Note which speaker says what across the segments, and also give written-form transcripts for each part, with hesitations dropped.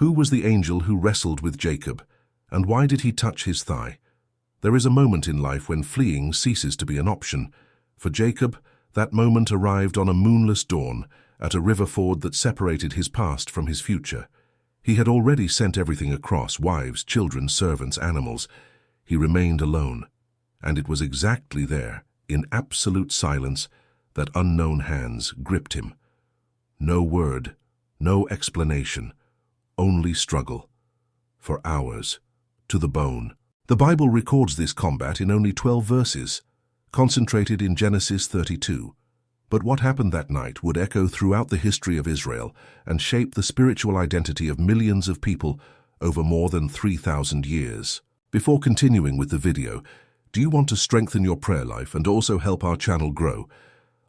Speaker 1: Who was the angel who wrestled with Jacob, and why did he touch his thigh? There is a moment in life when fleeing ceases to be an option. For Jacob, that moment arrived on a moonless dawn at a river ford that separated his past from his future. He had already sent everything across: wives, children, servants, animals. He remained alone, and it was exactly there, in absolute silence, that unknown hands gripped him. No word, no explanation, only struggle. For hours, to the bone. The Bible records this combat in only 12 verses, concentrated in Genesis 32. But what happened that night would echo throughout the history of Israel and shape the spiritual identity of millions of people over more than 3,000 years. Before continuing with the video, do you want to strengthen your prayer life and also help our channel grow?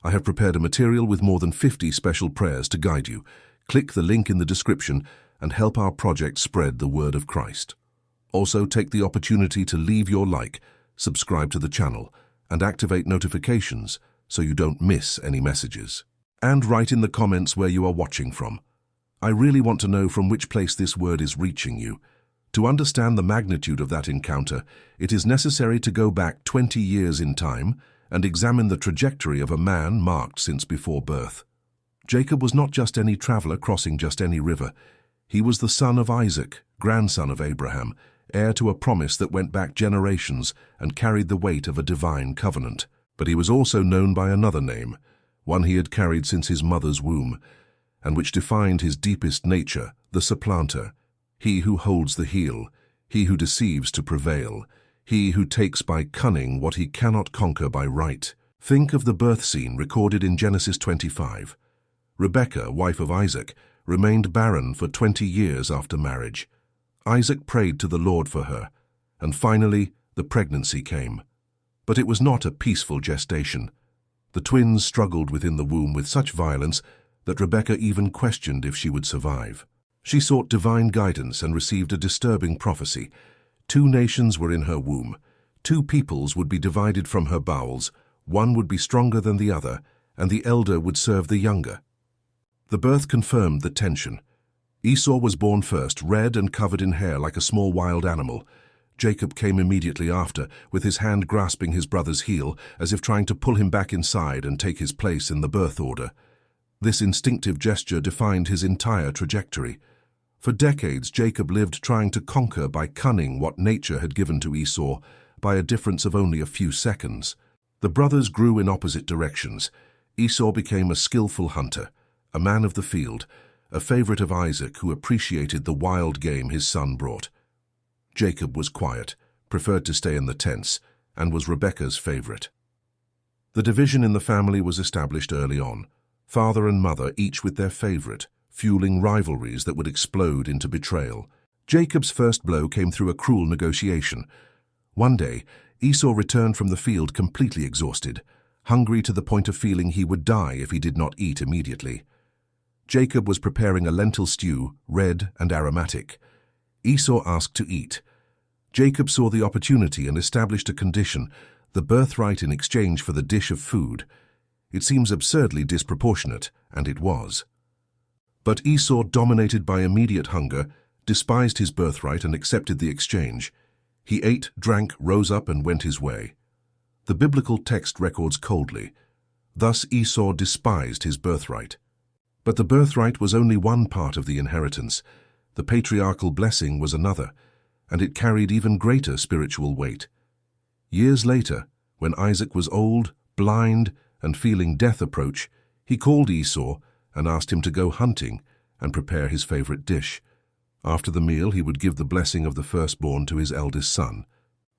Speaker 1: I have prepared a material with more than 50 special prayers to guide you. Click the link in the description and help our project spread the word of Christ. Also, take the opportunity to leave your like, subscribe to the channel, and activate notifications so you don't miss any messages. And write in the comments where you are watching from. I really want to know from which place this word is reaching you. To understand the magnitude of that encounter, it is necessary to go back 20 years in time and examine the trajectory of a man marked since before birth. Jacob was not just any traveler crossing just any river. He was the son of Isaac, grandson of Abraham, heir to a promise that went back generations and carried the weight of a divine covenant. But he was also known by another name, one he had carried since his mother's womb, and which defined his deepest nature: the supplanter, he who holds the heel, he who deceives to prevail, he who takes by cunning what he cannot conquer by right. Think of the birth scene recorded in Genesis 25. Rebekah, wife of Isaac, remained barren for 20 years after marriage. Isaac prayed to the Lord for her, and finally the pregnancy came. But it was not a peaceful gestation. The twins struggled within the womb with such violence that Rebekah even questioned if she would survive. She sought divine guidance and received a disturbing prophecy. 2 nations were in her womb. 2 peoples would be divided from her bowels. One would be stronger than the other, and the elder would serve the younger. The birth confirmed the tension. Esau was born first, red and covered in hair like a small wild animal. Jacob came immediately after, with his hand grasping his brother's heel, as if trying to pull him back inside and take his place in the birth order. This instinctive gesture defined his entire trajectory. For decades, Jacob lived trying to conquer by cunning what nature had given to Esau by a difference of only a few seconds. The brothers grew in opposite directions. Esau became a skillful hunter, a man of the field, a favorite of Isaac who appreciated the wild game his son brought. Jacob was quiet, preferred to stay in the tents, and was Rebekah's favorite. The division in the family was established early on, father and mother each with their favorite, fueling rivalries that would explode into betrayal. Jacob's first blow came through a cruel negotiation. One day, Esau returned from the field completely exhausted, hungry to the point of feeling he would die if he did not eat immediately. Jacob was preparing a lentil stew, red and aromatic. Esau asked to eat. Jacob saw the opportunity and established a condition, the birthright in exchange for the dish of food. It seems absurdly disproportionate, and it was. But Esau, dominated by immediate hunger, despised his birthright and accepted the exchange. He ate, drank, rose up, and went his way. The biblical text records coldly, "Thus Esau despised his birthright." But the birthright was only one part of the inheritance. The patriarchal blessing was another, and it carried even greater spiritual weight. Years later, when Isaac was old, blind, and feeling death approach, he called Esau and asked him to go hunting and prepare his favorite dish. After the meal, he would give the blessing of the firstborn to his eldest son.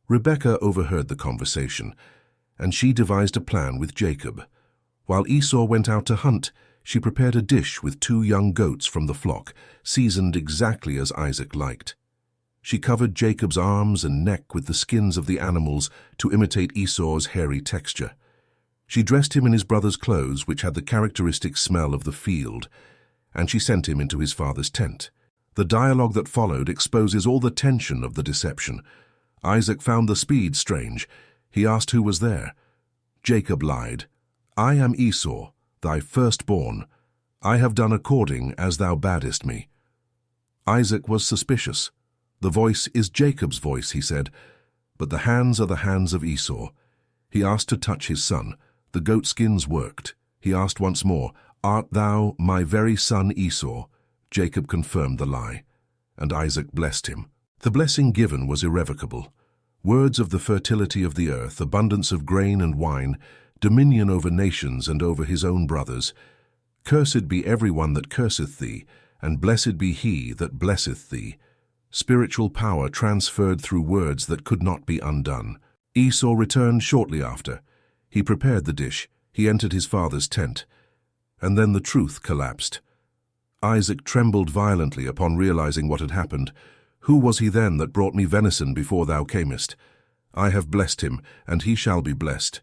Speaker 1: Rebekah overheard the conversation, and she devised a plan with Jacob. While Esau went out to hunt, she prepared a dish with 2 young goats from the flock, seasoned exactly as Isaac liked. She covered Jacob's arms and neck with the skins of the animals to imitate Esau's hairy texture. She dressed him in his brother's clothes, which had the characteristic smell of the field, and she sent him into his father's tent. The dialogue that followed exposes all the tension of the deception. Isaac found the speed strange. He asked who was there. Jacob lied. "I am Esau, thy firstborn. I have done according as thou badest me." Isaac was suspicious. "The voice is Jacob's voice," he said, "but the hands are the hands of Esau." He asked to touch his son. The goatskins worked. He asked once more, "Art thou my very son Esau?" Jacob confirmed the lie, and Isaac blessed him. The blessing given was irrevocable. Words of the fertility of the earth, abundance of grain and wine, dominion over nations and over his own brothers. "Cursed be every one that curseth thee, and blessed be he that blesseth thee." Spiritual power transferred through words that could not be undone. Esau returned shortly after. He prepared the dish. He entered his father's tent. And then the truth collapsed. Isaac trembled violently upon realizing what had happened. "Who was he then that brought me venison before thou camest? I have blessed him, and he shall be blessed."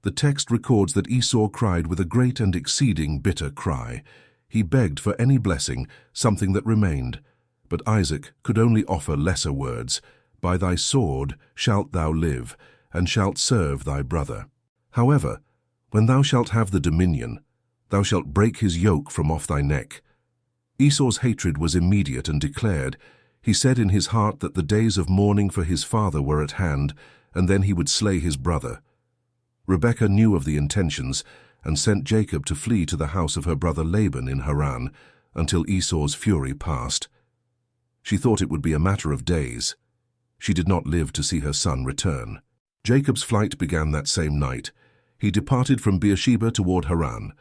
Speaker 1: The text records that Esau cried with a great and exceeding bitter cry. He begged for any blessing, something that remained. But Isaac could only offer lesser words. "By thy sword shalt thou live, and shalt serve thy brother. However, when thou shalt have the dominion, thou shalt break his yoke from off thy neck." Esau's hatred was immediate and declared. He said in his heart that the days of mourning for his father were at hand, and then he would slay his brother. Rebekah knew of the intentions and sent Jacob to flee to the house of her brother Laban in Haran until Esau's fury passed. She thought it would be a matter of days. She did not live to see her son return. Jacob's flight began that same night. He departed from Beersheba toward Haran,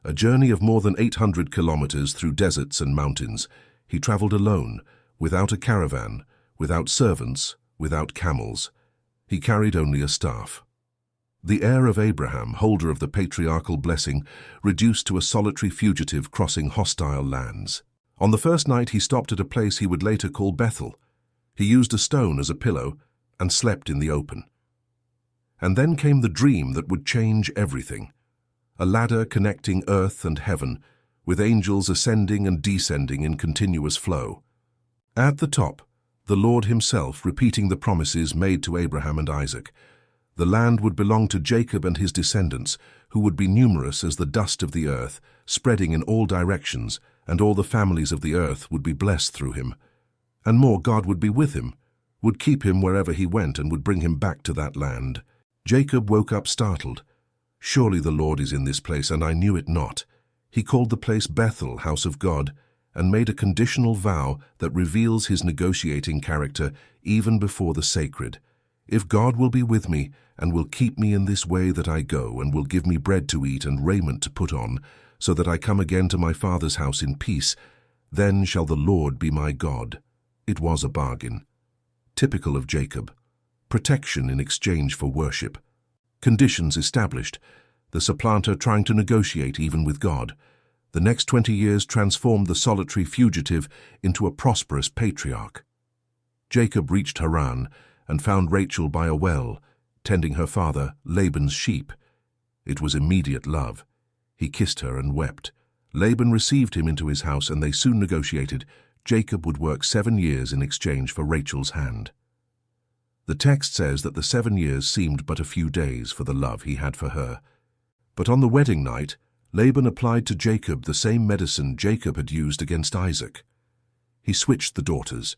Speaker 1: a journey of more than 800 kilometers through deserts and mountains. He traveled alone, without a caravan, without servants, without camels. He carried only a staff. The heir of Abraham, holder of the patriarchal blessing, reduced to a solitary fugitive crossing hostile lands. On the first night he stopped at a place he would later call Bethel. He used a stone as a pillow and slept in the open. And then came the dream that would change everything. A ladder connecting earth and heaven, with angels ascending and descending in continuous flow. At the top, the Lord himself repeating the promises made to Abraham and Isaac. The land would belong to Jacob and his descendants, who would be numerous as the dust of the earth, spreading in all directions, and all the families of the earth would be blessed through him. And more, God would be with him, would keep him wherever he went, and would bring him back to that land. Jacob woke up startled. "Surely the Lord is in this place, and I knew it not." He called the place Bethel, house of God, and made a conditional vow that reveals his negotiating character even before the sacred. "If God will be with me, and will keep me in this way that I go, and will give me bread to eat and raiment to put on, so that I come again to my father's house in peace, then shall the Lord be my God." It was a bargain. Typical of Jacob. Protection in exchange for worship. Conditions established. The supplanter trying to negotiate even with God. The next 20 years transformed the solitary fugitive into a prosperous patriarch. Jacob reached Haran and found Rachel by a well, tending her father, Laban's sheep. It was immediate love. He kissed her and wept. Laban received him into his house, and they soon negotiated. Jacob would work 7 years in exchange for Rachel's hand. The text says that the 7 years seemed but a few days for the love he had for her. But on the wedding night, Laban applied to Jacob the same medicine Jacob had used against Isaac. He switched the daughters.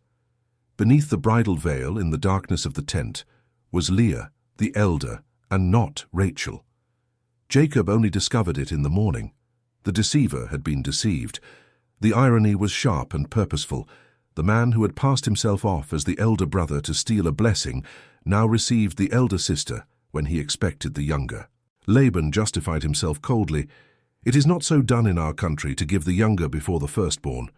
Speaker 1: Beneath the bridal veil, in the darkness of the tent, was Leah, the elder, and not Rachel. Jacob only discovered it in the morning. The deceiver had been deceived. The irony was sharp and purposeful. The man who had passed himself off as the elder brother to steal a blessing now received the elder sister when he expected the younger. Laban justified himself coldly. "It is not so done in our country to give the younger before the firstborn.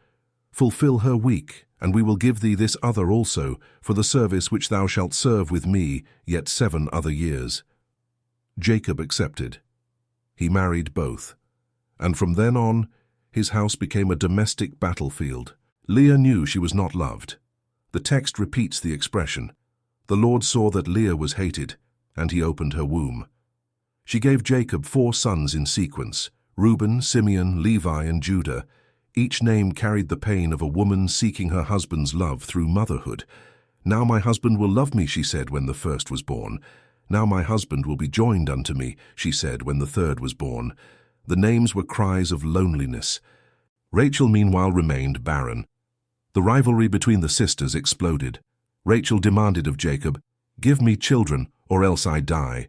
Speaker 1: Fulfill her week, and we will give thee this other also, for the service which thou shalt serve with me yet 7 other years." Jacob accepted. He married both, and from then on, his house became a domestic battlefield. Leah knew she was not loved. The text repeats the expression. The Lord saw that Leah was hated, and he opened her womb. She gave Jacob 4 sons in sequence, Reuben, Simeon, Levi, and Judah. Each name carried the pain of a woman seeking her husband's love through motherhood. "Now my husband will love me," she said when the first was born. "Now my husband will be joined unto me," she said when the third was born. The names were cries of loneliness. Rachel meanwhile remained barren. The rivalry between the sisters exploded. Rachel demanded of Jacob, "Give me children, or else I die."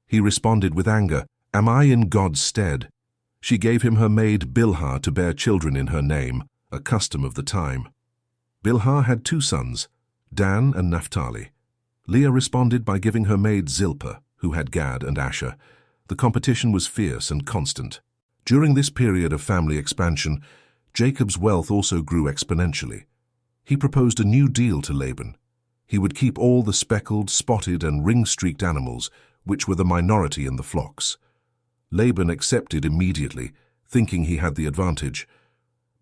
Speaker 1: He responded with anger, "Am I in God's stead?" She gave him her maid Bilhah to bear children in her name, a custom of the time. Bilhah had 2 sons, Dan and Naphtali. Leah responded by giving her maid Zilpah, who had Gad and Asher. The competition was fierce and constant. During this period of family expansion, Jacob's wealth also grew exponentially. He proposed a new deal to Laban. He would keep all the speckled, spotted, and ring-streaked animals, which were the minority in the flocks. Laban accepted immediately, thinking he had the advantage.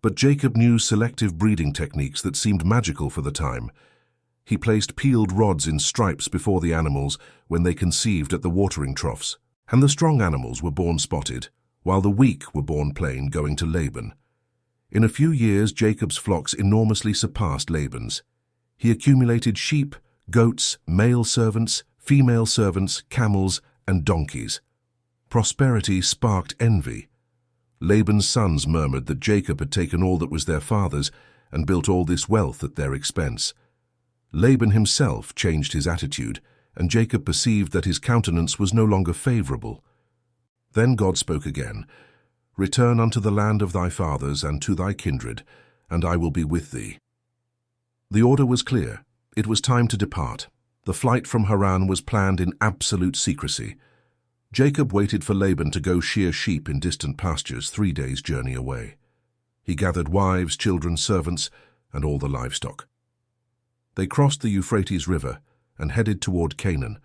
Speaker 1: But Jacob knew selective breeding techniques that seemed magical for the time. He placed peeled rods in stripes before the animals when they conceived at the watering troughs, and the strong animals were born spotted, while the weak were born plain, going to Laban. In a few years, Jacob's flocks enormously surpassed Laban's. He accumulated sheep, goats, male servants, female servants, camels, and donkeys. Prosperity sparked envy. Laban's sons murmured that Jacob had taken all that was their father's and built all this wealth at their expense. Laban himself changed his attitude, and Jacob perceived that his countenance was no longer favorable. Then God spoke again, "Return unto the land of thy fathers and to thy kindred, and I will be with thee." The order was clear. It was time to depart. The flight from Haran was planned in absolute secrecy. Jacob waited for Laban to go shear sheep in distant pastures 3 days' journey away. He gathered wives, children, servants, and all the livestock. They crossed the Euphrates River and headed toward Canaan,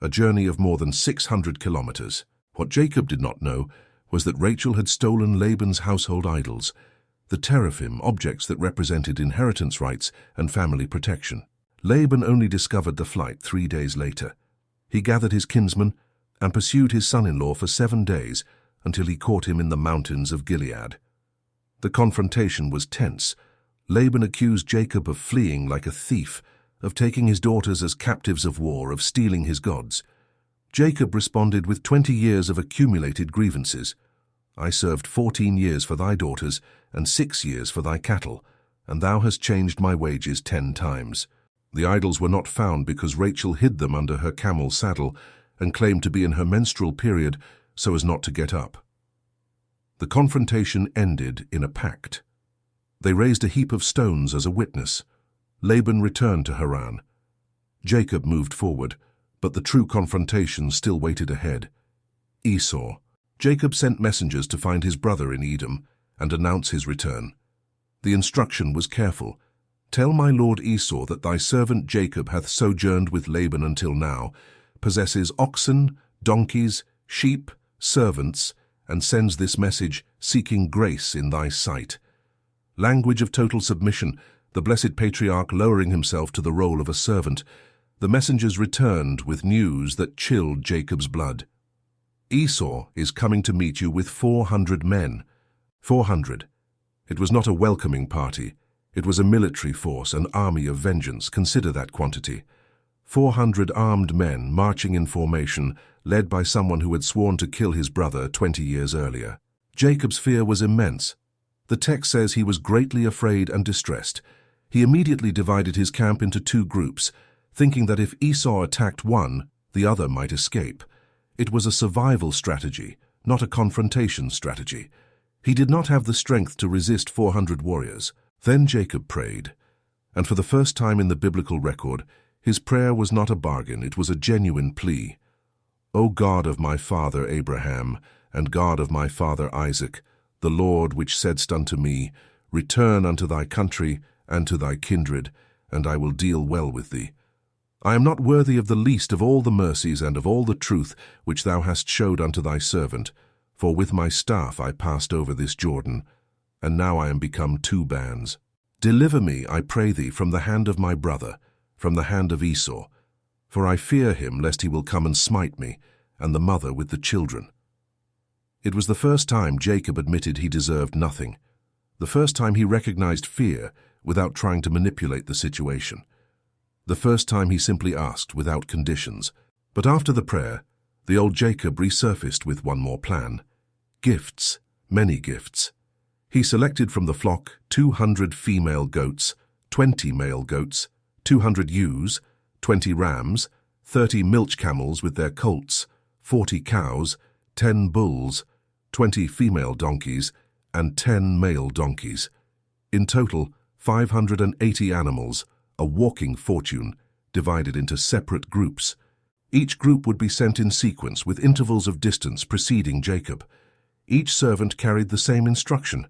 Speaker 1: a journey of more than 600 kilometers. What Jacob did not know was that Rachel had stolen Laban's household idols, the teraphim, objects that represented inheritance rights and family protection. Laban only discovered the flight 3 days later. He gathered his kinsmen and pursued his son-in-law for 7 days until he caught him in the mountains of Gilead. The confrontation was tense. Laban accused Jacob of fleeing like a thief, of taking his daughters as captives of war, of stealing his gods. Jacob responded with 20 years of accumulated grievances. "I served 14 years for thy daughters and 6 years for thy cattle, and thou hast changed my wages 10 times. The idols were not found because Rachel hid them under her camel's saddle and claimed to be in her menstrual period so as not to get up." The confrontation ended in a pact. They raised a heap of stones as a witness. Laban returned to Haran. Jacob moved forward, but the true confrontation still waited ahead. Esau. Jacob sent messengers to find his brother in Edom and announce his return. The instruction was careful. "Tell my lord Esau that thy servant Jacob hath sojourned with Laban until now, possesses oxen, donkeys, sheep, servants, and sends this message, seeking grace in thy sight." Language of total submission, the blessed patriarch lowering himself to the role of a servant. The messengers returned with news that chilled Jacob's blood. "Esau is coming to meet you with 400 men. 400. It was not a welcoming party. It was a military force, an army of vengeance. Consider that quantity. 400 armed men marching in formation, led by someone who had sworn to kill his brother 20 years earlier. Jacob's fear was immense. The text says he was greatly afraid and distressed. He immediately divided his camp into 2 groups, thinking that if Esau attacked one, the other might escape. It was a survival strategy, not a confrontation strategy. He did not have the strength to resist 400 warriors. Then Jacob prayed, and for the first time in the biblical record, his prayer was not a bargain, it was a genuine plea. "O God of my father Abraham, and God of my father Isaac, the Lord which saidst unto me, Return unto thy country and to thy kindred, and I will deal well with thee. I am not worthy of the least of all the mercies and of all the truth which thou hast showed unto thy servant, for with my staff I passed over this Jordan, and now I am become 2 bands. Deliver me, I pray thee, from the hand of my brother, from the hand of Esau, for I fear him lest he will come and smite me, and the mother with the children." It was the first time Jacob admitted he deserved nothing, the first time he recognized fear without trying to manipulate the situation, the first time he simply asked without conditions. But after the prayer, the old Jacob resurfaced with one more plan. Gifts, many gifts. He selected from the flock 200 female goats, 20 male goats, 200 ewes, 20 rams, 30 milch camels with their colts, 40 cows, 10 bulls, 20 female donkeys, and 10 male donkeys. In total, 580 animals, a walking fortune, divided into separate groups. Each group would be sent in sequence with intervals of distance preceding Jacob. Each servant carried the same instruction.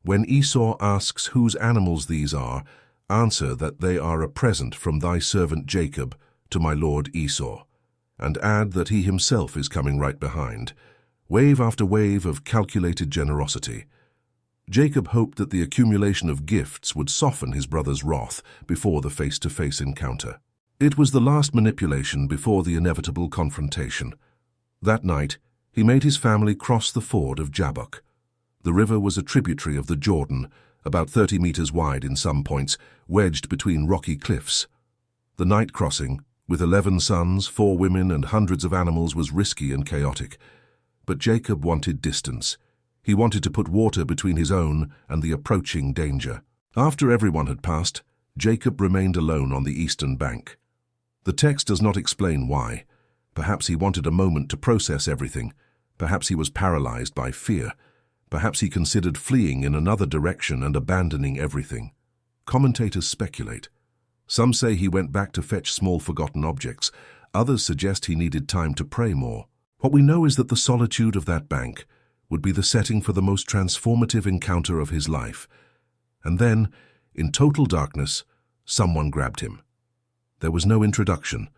Speaker 1: When Esau asks whose animals these are, answer that they are a present from thy servant Jacob to my lord Esau, and add that he himself is coming right behind. Wave after wave of calculated generosity. Jacob hoped that the accumulation of gifts would soften his brother's wrath before the face-to-face encounter. It was the last manipulation before the inevitable confrontation. That night, he made his family cross the ford of Jabbok. The river was a tributary of the Jordan, about 30 meters wide in some points, wedged between rocky cliffs. The night crossing, with 11 sons, 4 women, and hundreds of animals, was risky and chaotic. But Jacob wanted distance. He wanted to put water between his own and the approaching danger. After everyone had passed, Jacob remained alone on the eastern bank. The text does not explain why. Perhaps he wanted a moment to process everything. Perhaps he was paralyzed by fear. Perhaps he considered fleeing in another direction and abandoning everything. Commentators speculate. Some say he went back to fetch small forgotten objects. Others suggest he needed time to pray more. What we know is that the solitude of that bank would be the setting for the most transformative encounter of his life. And then, in total darkness, someone grabbed him. There was no introduction.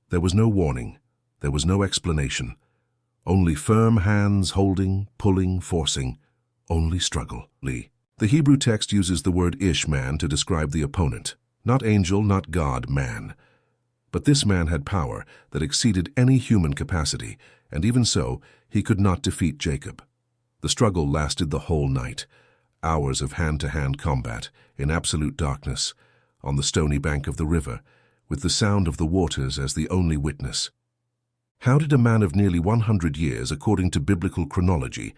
Speaker 1: There was no warning. There was no explanation. Only firm hands holding, pulling, forcing. Only struggle. The Hebrew text uses the word ish, man, to describe the opponent. Not angel, not God, man. But this man had power that exceeded any human capacity, and even so, he could not defeat Jacob. The struggle lasted the whole night. Hours of hand-to-hand combat, in absolute darkness, on the stony bank of the river, with the sound of the waters as the only witness. How did a man of nearly 100 years, according to biblical chronology,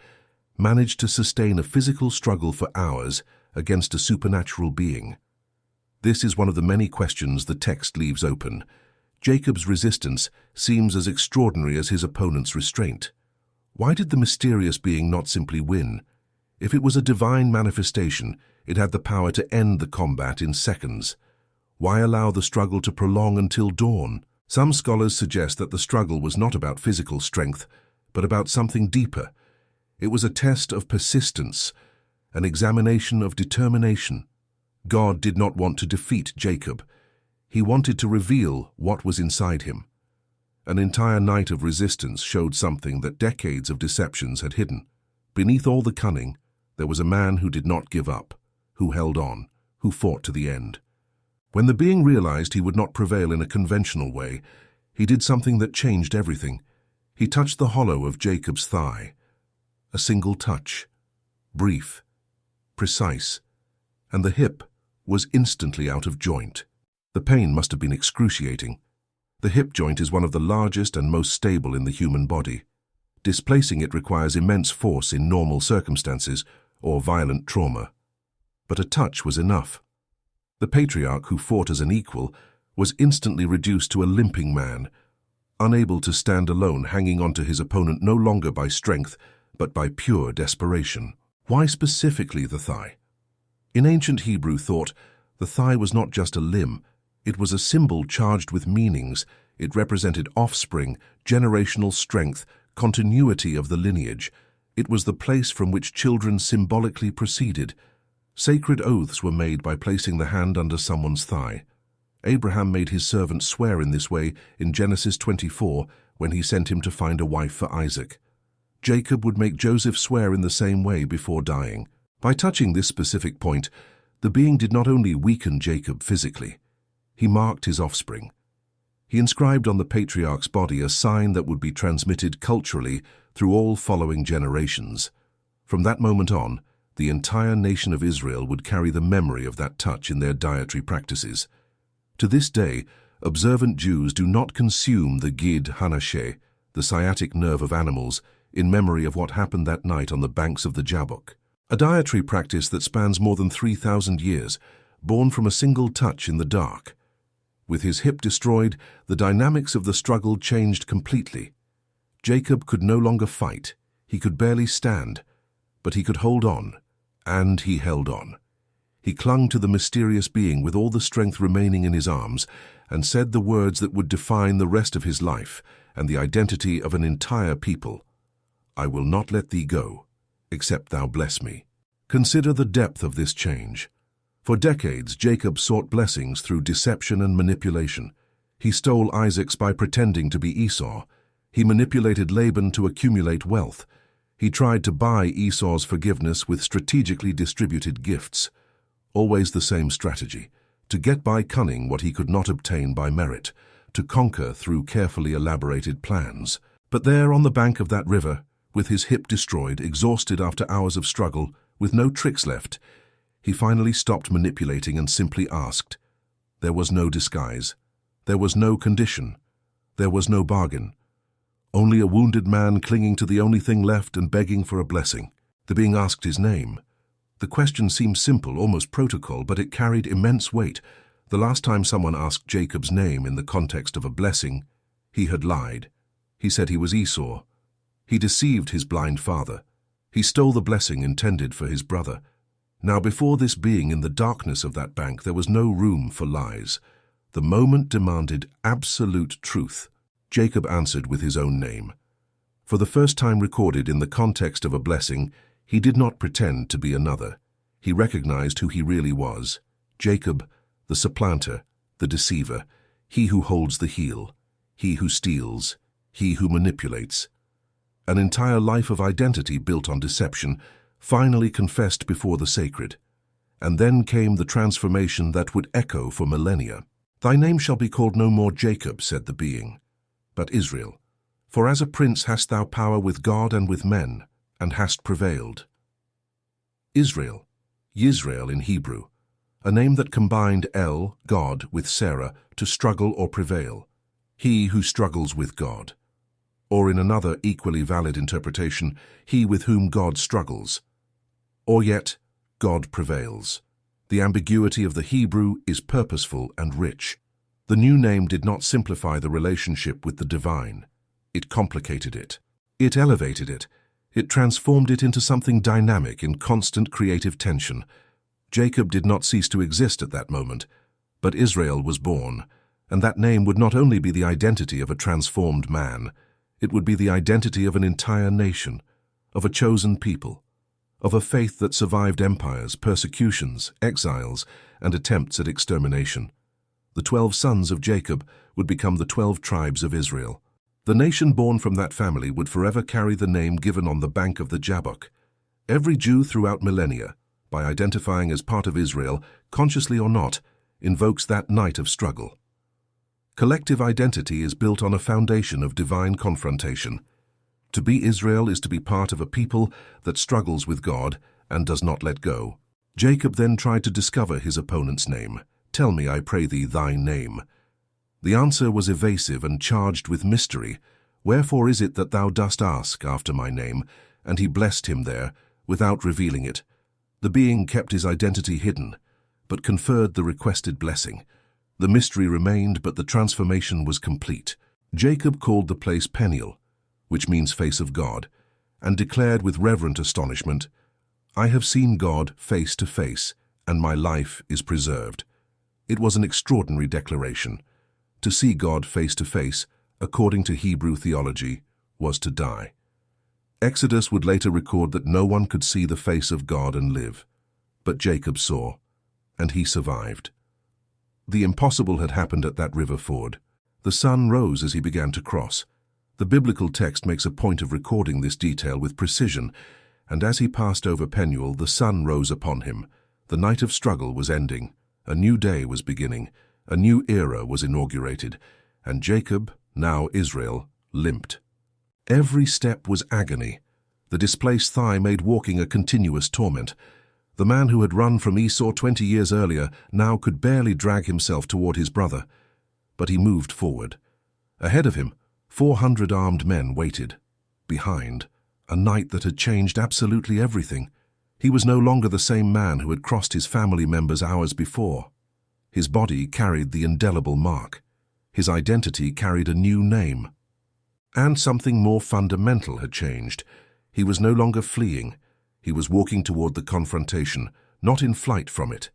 Speaker 1: manage to sustain a physical struggle for hours against a supernatural being? This is one of the many questions the text leaves open. Jacob's resistance seems as extraordinary as his opponent's restraint. Why did the mysterious being not simply win? If it was a divine manifestation, it had the power to end the combat in seconds. Why allow the struggle to prolong until dawn? Some scholars suggest that the struggle was not about physical strength, but about something deeper. It was a test of persistence, an examination of determination. God did not want to defeat Jacob. He wanted to reveal what was inside him. An entire night of resistance showed something that decades of deceptions had hidden. Beneath all the cunning, there was a man who did not give up, who held on, who fought to the end. When the being realized he would not prevail in a conventional way, he did something that changed everything. He touched the hollow of Jacob's thigh. A single touch, brief, precise, and the hip was instantly out of joint. The pain must have been excruciating. The hip joint is one of the largest and most stable in the human body. Displacing it requires immense force in normal circumstances or violent trauma. But a touch was enough. The patriarch, who fought as an equal, was instantly reduced to a limping man, unable to stand alone, hanging onto his opponent no longer by strength, but by pure desperation. Why specifically the thigh? In ancient Hebrew thought, the thigh was not just a limb. It was a symbol charged with meanings. It represented offspring, generational strength, continuity of the lineage. It was the place from which children symbolically proceeded. Sacred oaths were made by placing the hand under someone's thigh. Abraham made his servant swear in this way in Genesis 24 when he sent him to find a wife for Isaac. Jacob would make Joseph swear in the same way before dying. By touching this specific point, the being did not only weaken Jacob physically, he marked his offspring. He inscribed on the patriarch's body a sign that would be transmitted culturally through all following generations. From that moment on, the entire nation of Israel would carry the memory of that touch in their dietary practices. To this day, observant Jews do not consume the gid hanasheh, the sciatic nerve of animals, in memory of what happened that night on the banks of the Jabbok. A dietary practice that spans more than 3,000 years, born from a single touch in the dark. With his hip destroyed, the dynamics of the struggle changed completely. Jacob could no longer fight. He could barely stand, but he could hold on, and he held on. He clung to the mysterious being with all the strength remaining in his arms and said the words that would define the rest of his life and the identity of an entire people. "I will not let thee go, except thou bless me." Consider the depth of this change. For decades, Jacob sought blessings through deception and manipulation. He stole Isaac's by pretending to be Esau. He manipulated Laban to accumulate wealth. He tried to buy Esau's forgiveness with strategically distributed gifts. Always the same strategy: to get by cunning what he could not obtain by merit, to conquer through carefully elaborated plans. But there on the bank of that river, with his hip destroyed, exhausted after hours of struggle, with no tricks left, he finally stopped manipulating and simply asked. There was no disguise. There was no condition. There was no bargain. Only a wounded man clinging to the only thing left and begging for a blessing. The being asked his name. The question seemed simple, almost protocol, but it carried immense weight. The last time someone asked Jacob's name in the context of a blessing, he had lied. He said he was Esau. He deceived his blind father. He stole the blessing intended for his brother. Now before this being in the darkness of that bank, there was no room for lies. The moment demanded absolute truth. Jacob answered with his own name. For the first time recorded in the context of a blessing, he did not pretend to be another. He recognized who he really was: Jacob, the supplanter, the deceiver, he who holds the heel, he who steals, he who manipulates. An entire life of identity built on deception, finally confessed before the sacred. And then came the transformation that would echo for millennia. "Thy name shall be called no more Jacob," said the being, "but Israel. For as a prince hast thou power with God and with men, and hast prevailed." Israel, Yisrael in Hebrew, a name that combined El, God, with Sarah, to struggle or prevail. He who struggles with God. Or in another equally valid interpretation, he with whom God struggles. Or yet, God prevails. The ambiguity of the Hebrew is purposeful and rich. The new name did not simplify the relationship with the divine. It complicated it. It elevated it. It transformed it into something dynamic in constant creative tension. Jacob did not cease to exist at that moment, but Israel was born, and that name would not only be the identity of a transformed man, it would be the identity of an entire nation, of a chosen people, of a faith that survived empires, persecutions, exiles, and attempts at extermination. The 12 sons of Jacob would become the 12 tribes of Israel. The nation born from that family would forever carry the name given on the bank of the Jabbok. Every Jew throughout millennia, by identifying as part of Israel, consciously or not, invokes that night of struggle. Collective identity is built on a foundation of divine confrontation. To be Israel is to be part of a people that struggles with God and does not let go. Jacob then tried to discover his opponent's name. "Tell me, I pray thee, thy name." The answer was evasive and charged with mystery. "Wherefore is it that thou dost ask after my name?" And he blessed him there, without revealing it. The being kept his identity hidden, but conferred the requested blessing. The mystery remained, but the transformation was complete. Jacob called the place Peniel, which means face of God, and declared with reverent astonishment, "I have seen God face to face, and my life is preserved." It was an extraordinary declaration. To see God face to face, according to Hebrew theology, was to die. Exodus would later record that no one could see the face of God and live. But Jacob saw, and he survived. The impossible had happened at that river ford. The sun rose as he began to cross. The biblical text makes a point of recording this detail with precision, and as he passed over Penuel, the sun rose upon him. The night of struggle was ending. A new day was beginning. A new era was inaugurated, and Jacob, now Israel, limped. Every step was agony. The displaced thigh made walking a continuous torment. The man who had run from Esau 20 years earlier now could barely drag himself toward his brother. But he moved forward. Ahead of him, 400 armed men waited. Behind, a night that had changed absolutely everything. He was no longer the same man who had crossed his family members hours before. His body carried the indelible mark. His identity carried a new name. And something more fundamental had changed. He was no longer fleeing. He was walking toward the confrontation, not in flight from it.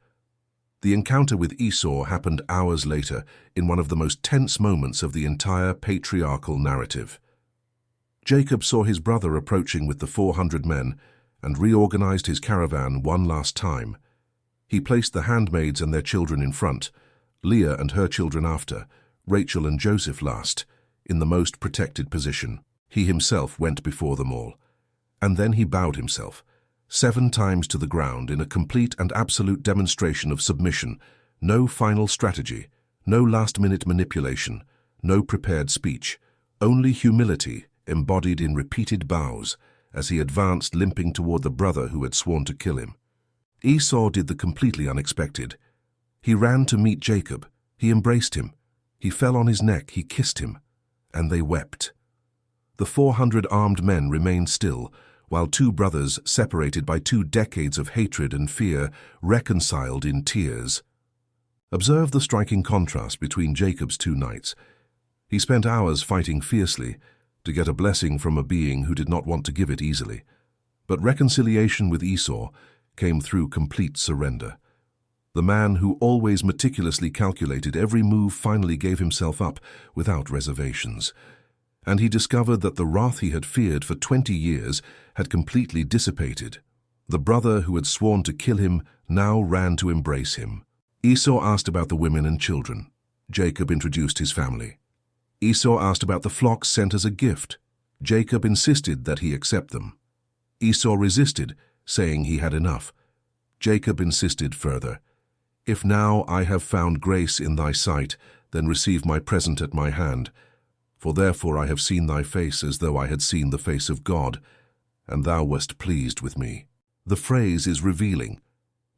Speaker 1: The encounter with Esau happened hours later, in one of the most tense moments of the entire patriarchal narrative. Jacob saw his brother approaching with the 400 men and reorganized his caravan one last time. He placed the handmaids and their children in front, Leah and her children after, Rachel and Joseph last, in the most protected position. He himself went before them all. And then he bowed himself, 7 times to the ground in a complete and absolute demonstration of submission, no final strategy, no last-minute manipulation, no prepared speech, only humility embodied in repeated bows as he advanced limping toward the brother who had sworn to kill him. Esau did the completely unexpected. He ran to meet Jacob. He embraced him. He fell on his neck. He kissed him. And they wept. The 400 armed men remained still, while 2 brothers, separated by 2 decades of hatred and fear, reconciled in tears. Observe the striking contrast between Jacob's 2 knights. He spent hours fighting fiercely to get a blessing from a being who did not want to give it easily. But reconciliation with Esau came through complete surrender. The man who always meticulously calculated every move finally gave himself up without reservations. And he discovered that the wrath he had feared for 20 years had completely dissipated. The brother who had sworn to kill him now ran to embrace him. Esau asked about the women and children. Jacob introduced his family. Esau asked about the flocks sent as a gift. Jacob insisted that he accept them. Esau resisted, saying he had enough. Jacob insisted further. If now I have found grace in thy sight, then receive my present at my hand. For therefore I have seen thy face as though I had seen the face of God, and thou wast pleased with me. The phrase is revealing.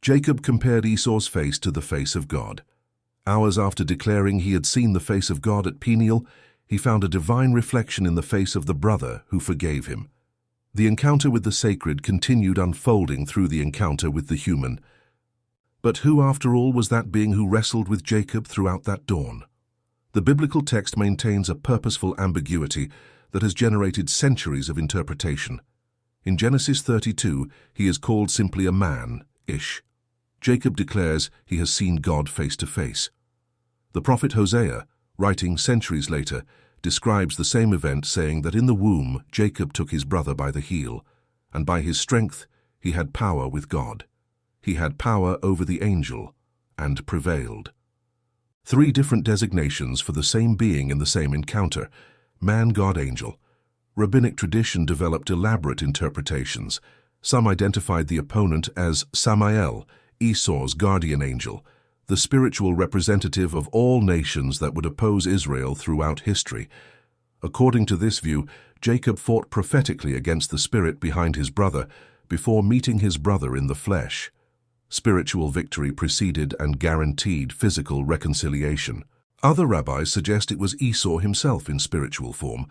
Speaker 1: Jacob compared Esau's face to the face of God. Hours after declaring he had seen the face of God at Peniel, he found a divine reflection in the face of the brother who forgave him. The encounter with the sacred continued unfolding through the encounter with the human. But who, after all, was that being who wrestled with Jacob throughout that dawn? The biblical text maintains a purposeful ambiguity that has generated centuries of interpretation. In Genesis 32, he is called simply a man, Ish. Jacob declares he has seen God face to face. The prophet Hosea, writing centuries later, describes the same event, saying that in the womb Jacob took his brother by the heel, and by his strength he had power with God. He had power over the angel, and prevailed. 3 different designations for the same being in the same encounter: man, God, angel. Rabbinic tradition developed elaborate interpretations. Some identified the opponent as Samael, Esau's guardian angel, the spiritual representative of all nations that would oppose Israel throughout history. According to this view, Jacob fought prophetically against the spirit behind his brother before meeting his brother in the flesh. Spiritual victory preceded and guaranteed physical reconciliation. Other rabbis suggest it was Esau himself in spiritual form,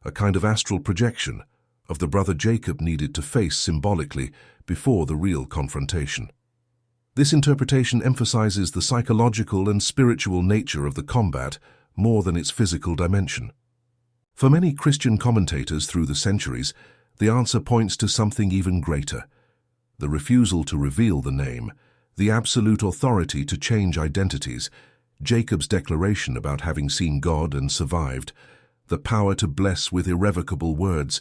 Speaker 1: a kind of astral projection of the brother Jacob needed to face symbolically before the real confrontation. This interpretation emphasizes the psychological and spiritual nature of the combat more than its physical dimension. For many Christian commentators through the centuries, the answer points to something even greater: the refusal to reveal the name, the absolute authority to change identities, Jacob's declaration about having seen God and survived, the power to bless with irrevocable words.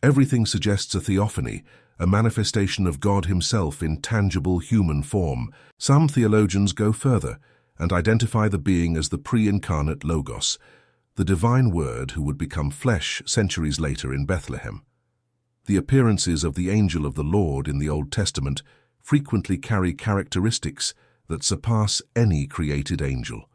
Speaker 1: Everything suggests a theophany, a manifestation of God himself in tangible human form. Some theologians go further and identify the being as the pre-incarnate Logos, the divine Word who would become flesh centuries later in Bethlehem. The appearances of the angel of the Lord in the Old Testament frequently carry characteristics that surpass any created angel.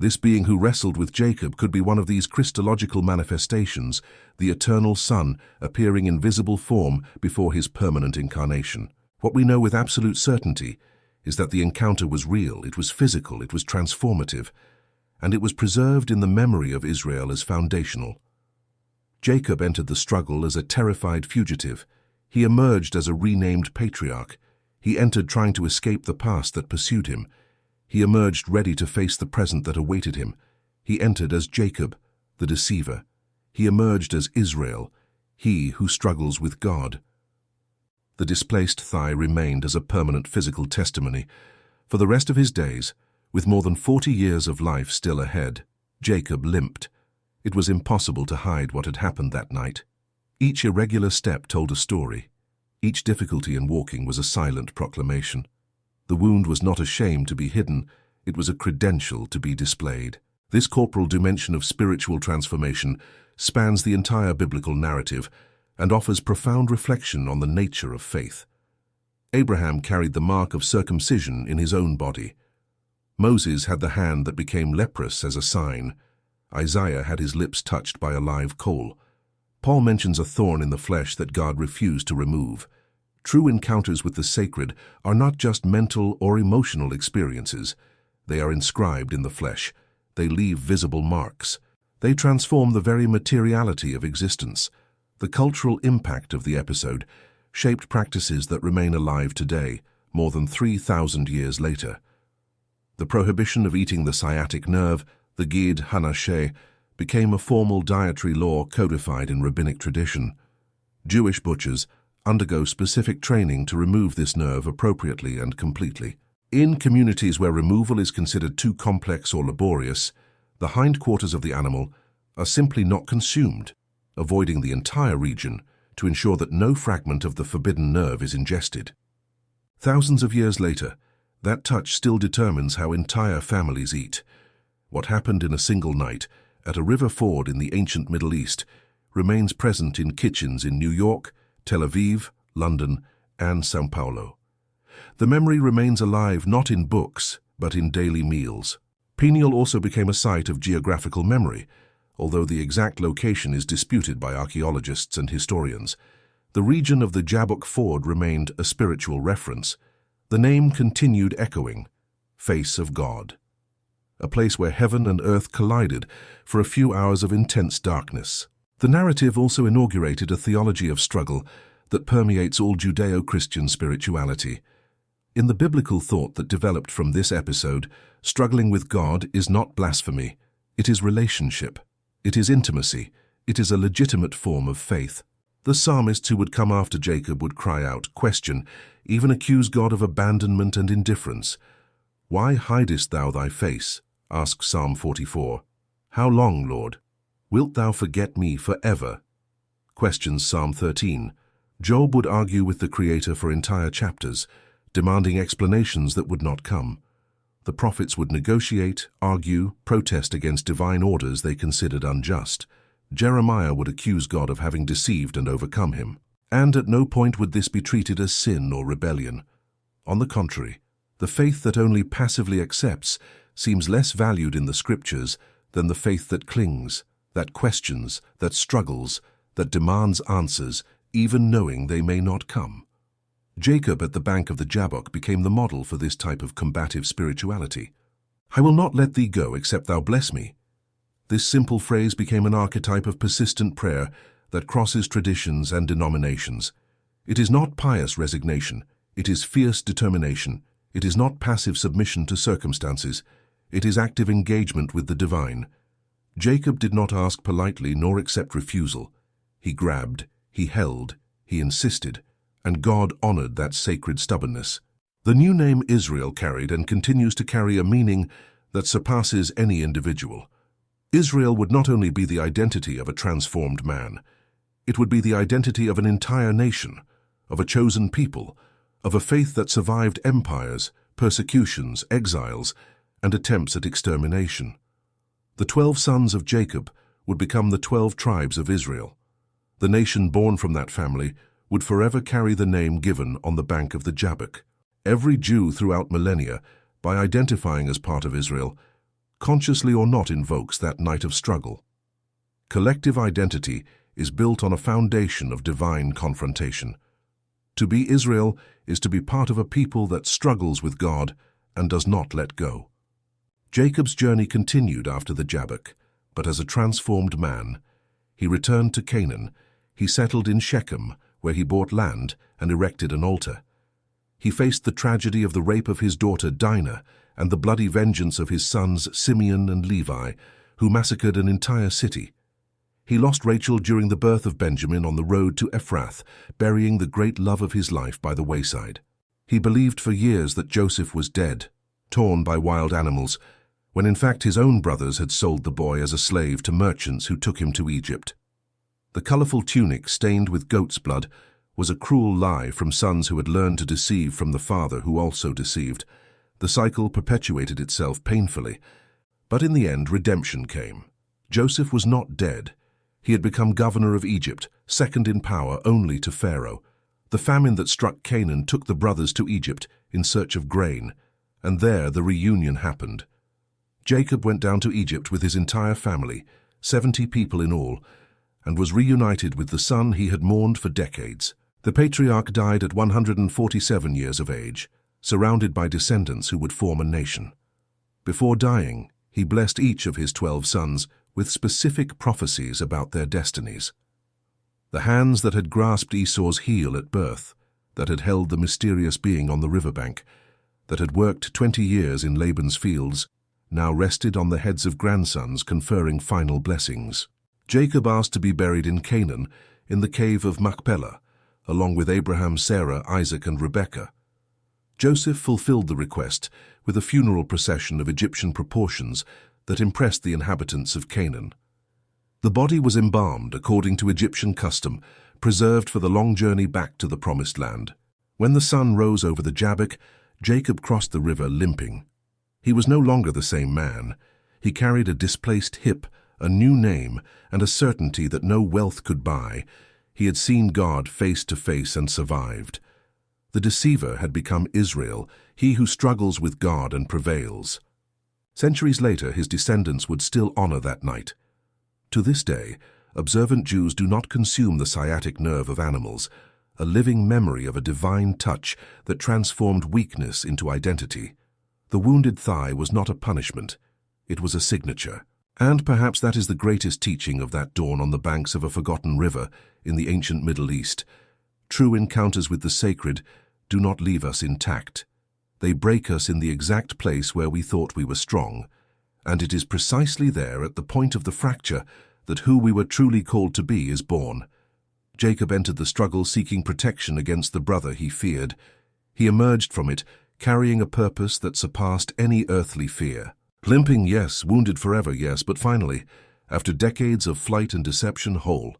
Speaker 1: This being who wrestled with Jacob could be one of these Christological manifestations, the eternal Son appearing in visible form before his permanent incarnation. What we know with absolute certainty is that the encounter was real, it was physical, it was transformative, and it was preserved in the memory of Israel as foundational. Jacob entered the struggle as a terrified fugitive. He emerged as a renamed patriarch. He entered trying to escape the past that pursued him. He emerged ready to face the present that awaited him. He entered as Jacob, the deceiver. He emerged as Israel, he who struggles with God. The displaced thigh remained as a permanent physical testimony. For the rest of his days, with more than 40 years of life still ahead, Jacob limped. It was impossible to hide what had happened that night. Each irregular step told a story. Each difficulty in walking was a silent proclamation. The wound was not a shame to be hidden, it was a credential to be displayed. This corporal dimension of spiritual transformation spans the entire biblical narrative and offers profound reflection on the nature of faith. Abraham carried the mark of circumcision in his own body. Moses had the hand that became leprous as a sign. Isaiah had his lips touched by a live coal. Paul mentions a thorn in the flesh that God refused to remove. True encounters with the sacred are not just mental or emotional experiences. They are inscribed in the flesh. They leave visible marks. They transform the very materiality of existence. The cultural impact of the episode shaped practices that remain alive today, more than 3,000 years later. The prohibition of eating the sciatic nerve, the Gid Hanasheh, became a formal dietary law codified in rabbinic tradition. Jewish butchers undergo specific training to remove this nerve appropriately and completely. In communities where removal is considered too complex or laborious, the hindquarters of the animal are simply not consumed, avoiding the entire region to ensure that no fragment of the forbidden nerve is ingested. Thousands of years later, that touch still determines how entire families eat. What happened in a single night at a river ford in the ancient Middle East remains present in kitchens in New York, Tel Aviv, London, and São Paulo. The memory remains alive not in books, but in daily meals. Peniel also became a site of geographical memory, although the exact location is disputed by archaeologists and historians. The region of the Jabbok Ford remained a spiritual reference. The name continued echoing, Face of God, a place where heaven and earth collided for a few hours of intense darkness. The narrative also inaugurated a theology of struggle that permeates all Judeo-Christian spirituality. In the biblical thought that developed from this episode, struggling with God is not blasphemy. It is relationship. It is intimacy. It is a legitimate form of faith. The psalmists who would come after Jacob would cry out, question, even accuse God of abandonment and indifference. Why hidest thou thy face? Asks Psalm 44. How long, Lord? Wilt thou forget me forever? Questions Psalm 13. Job would argue with the Creator for entire chapters, demanding explanations that would not come. The prophets would negotiate, argue, protest against divine orders they considered unjust. Jeremiah would accuse God of having deceived and overcome him. And at no point would this be treated as sin or rebellion. On the contrary, the faith that only passively accepts seems less valued in the Scriptures than the faith that clings, that questions, that struggles, that demands answers, even knowing they may not come. Jacob at the bank of the Jabbok became the model for this type of combative spirituality. I will not let thee go except thou bless me. This simple phrase became an archetype of persistent prayer that crosses traditions and denominations. It is not pious resignation, it is fierce determination. It is not passive submission to circumstances, it is active engagement with the divine. Jacob did not ask politely nor accept refusal. He grabbed, he held, he insisted, and God honored that sacred stubbornness. The new name Israel carried and continues to carry a meaning that surpasses any individual. Israel would not only be the identity of a transformed man, it would be the identity of an entire nation, of a chosen people, of a faith that survived empires, persecutions, exiles, and attempts at extermination. The 12 sons of Jacob would become the 12 tribes of Israel. The nation born from that family would forever carry the name given on the bank of the Jabbok. Every Jew throughout millennia, by identifying as part of Israel, consciously or not invokes that night of struggle. Collective identity is built on a foundation of divine confrontation. To be Israel is to be part of a people that struggles with God and does not let go. Jacob's journey continued after the Jabbok, but as a transformed man. He returned to Canaan. He settled in Shechem, where he bought land and erected an altar. He faced the tragedy of the rape of his daughter Dinah and the bloody vengeance of his sons Simeon and Levi, who massacred an entire city. He lost Rachel during the birth of Benjamin on the road to Ephrath, burying the great love of his life by the wayside. He believed for years that Joseph was dead, torn by wild animals, when in fact his own brothers had sold the boy as a slave to merchants who took him to Egypt. The colorful tunic stained with goat's blood was a cruel lie from sons who had learned to deceive from the father who also deceived. The cycle perpetuated itself painfully, but in the end redemption came. Joseph was not dead. He had become governor of Egypt, second in power only to Pharaoh. The famine that struck Canaan took the brothers to Egypt in search of grain, and there the reunion happened. Jacob went down to Egypt with his entire family, 70 people in all, and was reunited with the son he had mourned for decades. The patriarch died at 147 years of age, surrounded by descendants who would form a nation. Before dying, he blessed each of his 12 sons with specific prophecies about their destinies. The hands that had grasped Esau's heel at birth, that had held the mysterious being on the riverbank, that had worked 20 years in Laban's fields, now rested on the heads of grandsons, conferring final blessings. Jacob asked to be buried in Canaan, in the cave of Machpelah, along with Abraham, Sarah, Isaac, and Rebekah. Joseph fulfilled the request with a funeral procession of Egyptian proportions that impressed the inhabitants of Canaan. The body was embalmed according to Egyptian custom, preserved for the long journey back to the Promised Land. When the sun rose over the Jabbok, Jacob crossed the river limping. He was no longer the same man. He carried a displaced hip, a new name, and a certainty that no wealth could buy. He had seen God face to face and survived. The deceiver had become Israel, he who struggles with God and prevails. Centuries later, his descendants would still honor that night. To this day, observant Jews do not consume the sciatic nerve of animals, a living memory of a divine touch that transformed weakness into identity. The wounded thigh was not a punishment, it was a signature. And perhaps that is the greatest teaching of that dawn on the banks of a forgotten river in the ancient Middle East. True encounters with the sacred do not leave us intact. They break us in the exact place where we thought we were strong, and it is precisely there at the point of the fracture that who we were truly called to be is born. Jacob entered the struggle seeking protection against the brother he feared. He emerged from it carrying a purpose that surpassed any earthly fear. Limping, yes, wounded forever, yes, but finally, after decades of flight and deception, whole.